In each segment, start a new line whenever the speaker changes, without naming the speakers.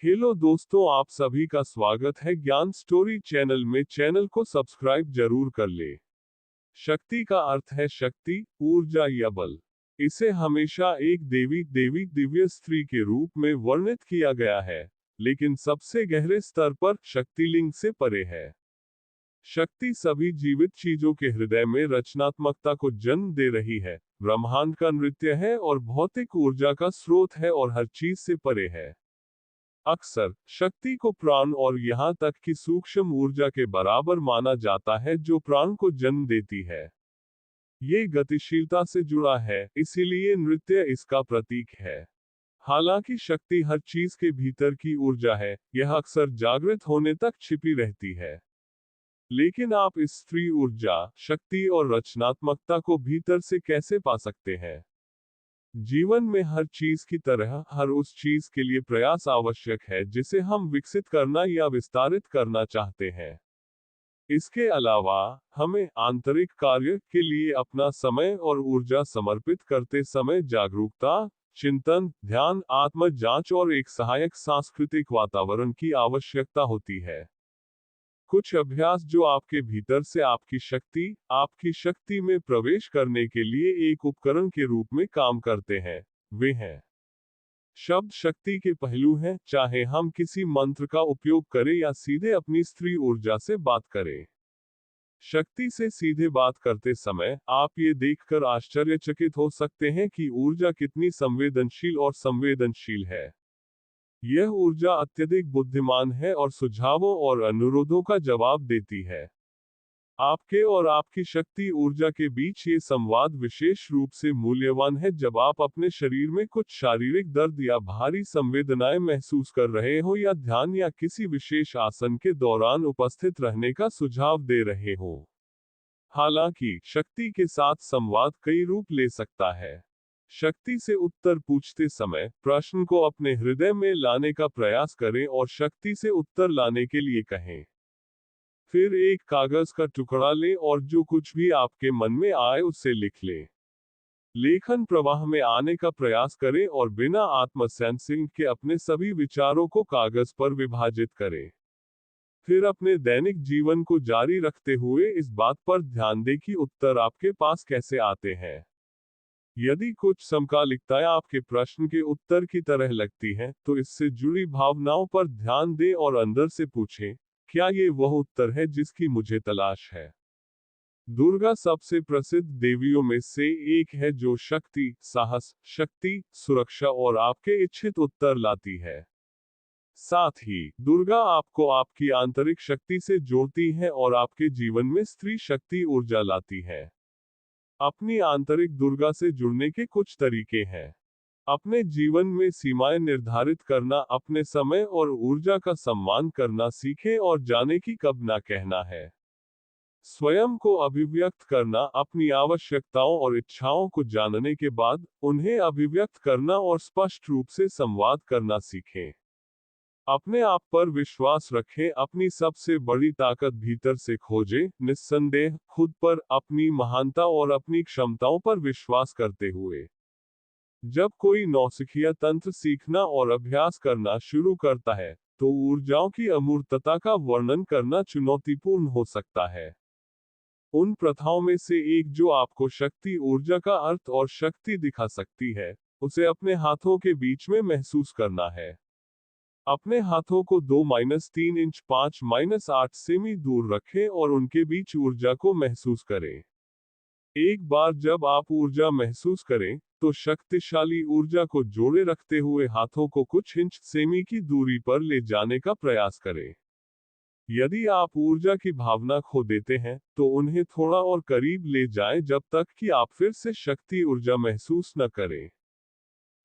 Hello दोस्तों, आप सभी का स्वागत है ज्ञान स्टोरी चैनल में। चैनल को सब्सक्राइब जरूर कर ले। शक्ति का अर्थ है शक्ति, ऊर्जा या बल। इसे हमेशा एक देवी दिव्य स्त्री के रूप में वर्णित किया गया है, लेकिन सबसे गहरे स्तर पर शक्तिलिंग से परे है। शक्ति सभी जीवित चीजों के हृदय में रचनात्मकता को जन्म दे रही है, ब्रह्मांड का नृत्य है और भौतिक ऊर्जा का स्रोत है और हर चीज से परे है। अक्सर शक्ति को प्राण और यहाँ तक कि सूक्ष्म ऊर्जा के बराबर माना जाता है जो प्राण को जन्म देती है। ये गतिशीलता से जुड़ा है, इसीलिए नृत्य इसका प्रतीक है। हालांकि शक्ति हर चीज के भीतर की ऊर्जा है, यह अक्सर जागृत होने तक छिपी रहती है। लेकिन आप इस स्त्री ऊर्जा, शक्ति और रचनात्मकता को भीतर से कैसे पा सकते हैं? जीवन में हर चीज की तरह हर उस चीज के लिए प्रयास आवश्यक है जिसे हम विकसित करना या विस्तारित करना चाहते हैं। इसके अलावा, हमें आंतरिक कार्य के लिए अपना समय और ऊर्जा समर्पित करते समय जागरूकता, चिंतन, ध्यान, आत्म जांच और एक सहायक सांस्कृतिक वातावरण की आवश्यकता होती है। कुछ अभ्यास जो आपके भीतर से आपकी शक्ति में प्रवेश करने के लिए एक उपकरण के रूप में काम करते हैं, वे हैं। शब्द शक्ति के पहलू हैं, चाहे हम किसी मंत्र का उपयोग करें या सीधे अपनी स्त्री ऊर्जा से बात करें। शक्ति से सीधे बात करते समय आप ये देखकर आश्चर्यचकित हो सकते हैं कि ऊर्जा कितनी संवेदनशील और संवेदनशील है। यह ऊर्जा अत्यधिक बुद्धिमान है और सुझावों और अनुरोधों का जवाब देती है। आपके और आपकी शक्ति ऊर्जा के बीच ये संवाद विशेष रूप से मूल्यवान है जब आप अपने शरीर में कुछ शारीरिक दर्द या भारी संवेदनाएं महसूस कर रहे हो या ध्यान या किसी विशेष आसन के दौरान उपस्थित रहने का सुझाव दे रहे हो। हालांकि शक्ति के साथ संवाद कई रूप ले सकता है। शक्ति से उत्तर पूछते समय प्रश्न को अपने हृदय में लाने का प्रयास करें और शक्ति से उत्तर लाने के लिए कहें। फिर एक कागज का टुकड़ा लें और जो कुछ भी आपके मन में आए उसे लिख लें। लेखन प्रवाह में आने का प्रयास करें और बिना आत्मसेंसिंग के अपने सभी विचारों को कागज पर विभाजित करें। फिर अपने दैनिक जीवन को जारी रखते हुए इस बात पर ध्यान दें कि उत्तर आपके पास कैसे आते हैं। यदि कुछ समकालिकताएं आपके प्रश्न के उत्तर की तरह लगती हैं, तो इससे जुड़ी भावनाओं पर ध्यान दें और अंदर से पूछें, क्या ये वह उत्तर है जिसकी मुझे तलाश है? दुर्गा सबसे प्रसिद्ध देवियों में से एक है जो शक्ति, साहस, शक्ति, सुरक्षा और आपके इच्छित उत्तर लाती है। साथ ही दुर्गा आपको आपकी आंतरिक शक्ति से जोड़ती है और आपके जीवन में स्त्री शक्ति ऊर्जा लाती है। अपनी आंतरिक दुर्गा से जुड़ने के कुछ तरीके हैं। अपने जीवन में सीमाएं निर्धारित करना, अपने समय और ऊर्जा का सम्मान करना सीखें और जाने कि कब ना कहना है। स्वयं को अभिव्यक्त करना, अपनी आवश्यकताओं और इच्छाओं को जानने के बाद उन्हें अभिव्यक्त करना और स्पष्ट रूप से संवाद करना सीखें। अपने आप पर विश्वास रखें, अपनी सबसे बड़ी ताकत भीतर से खोजें, निस्संदेह खुद पर, अपनी महानता और अपनी क्षमताओं पर विश्वास करते हुए। जब कोई नौसिखिया तंत्र सीखना और अभ्यास करना शुरू करता है, तो ऊर्जाओं की अमूर्तता का वर्णन करना चुनौतीपूर्ण हो सकता है। उन प्रथाओं में से एक जो आपको शक्ति ऊर्जा का अर्थ और शक्ति दिखा सकती है, उसे अपने हाथों के बीच में महसूस करना है। अपने हाथों को 2-3 इंच 5-8 सेमी दूर रखें और उनके बीच ऊर्जा को महसूस करें। एक बार जब आप ऊर्जा महसूस करें, तो शक्तिशाली ऊर्जा को जोड़े रखते हुए हाथों को कुछ इंच सेमी की दूरी पर ले जाने का प्रयास करें। यदि आप ऊर्जा की भावना खो देते हैं, तो उन्हें थोड़ा और करीब ले जाएं जब तक कि आप फिर से शक्ति ऊर्जा महसूस न करें।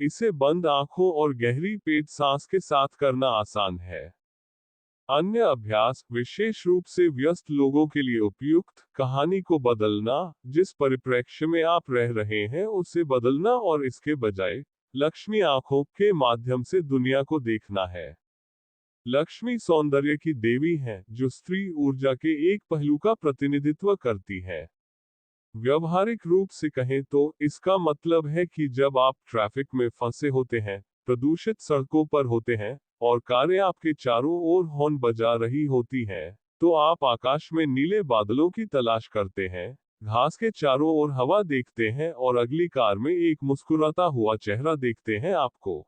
इसे बंद आंखों और गहरी पेट सांस के साथ करना आसान है। अन्य अभ्यास, विशेष रूप से व्यस्त लोगों के लिए उपयुक्त, कहानी को बदलना, जिस परिप्रेक्ष्य में आप रह रहे हैं उसे बदलना और इसके बजाय लक्ष्मी आंखों के माध्यम से दुनिया को देखना है। लक्ष्मी सौंदर्य की देवी हैं, जो स्त्री ऊर्जा के एक पहलू का प्रतिनिधित्व करती है। व्यवहारिक रूप से कहें तो इसका मतलब है कि जब आप ट्रैफिक में फंसे होते हैं, प्रदूषित सड़कों पर होते हैं, और कारें आपके चारों ओर हॉर्न बजा रही होती हैं, तो आप आकाश में नीले बादलों की तलाश करते हैं, घास के चारों ओर हवा देखते हैं और अगली कार में एक मुस्कुराता हुआ चेहरा देखते हैं आपको।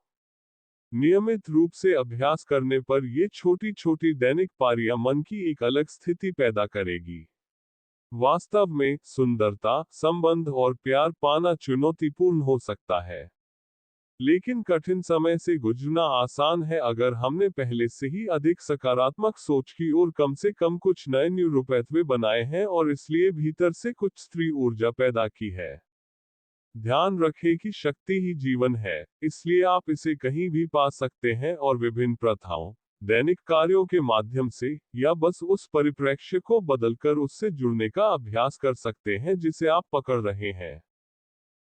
नियमित रूप से अभ्यास करने पर ये छोटी छोटी दैनिक पारियां मन की एक अलग स्थिति पैदा करेगी। वास्तव में सुंदरता, संबंध और प्यार पाना चुनौतीपूर्ण हो सकता है, लेकिन कठिन समय से गुजरना आसान है अगर हमने पहले से ही अधिक सकारात्मक सोच की और कम से कम कुछ नए न्यूरोपैथवे बनाए हैं और इसलिए भीतर से कुछ स्त्री ऊर्जा पैदा की है। ध्यान रखें कि शक्ति ही जीवन है, इसलिए आप इसे कहीं भी पा सकते हैं और विभिन्न प्रथाओं, दैनिक कार्यों के माध्यम से, या बस उस परिप्रेक्ष्य को बदलकर उससे जुड़ने का अभ्यास कर सकते हैं जिसे आप पकड़ रहे हैं।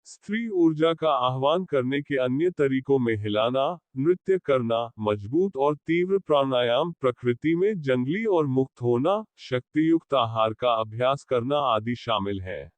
स्त्री ऊर्जा का आह्वान करने के अन्य तरीकों में हिलाना, नृत्य करना, मजबूत और तीव्र प्राणायाम, प्रकृति में जंगली और मुक्त होना, शक्तियुक्त आहार का अभ्यास करना आदि शामिल है।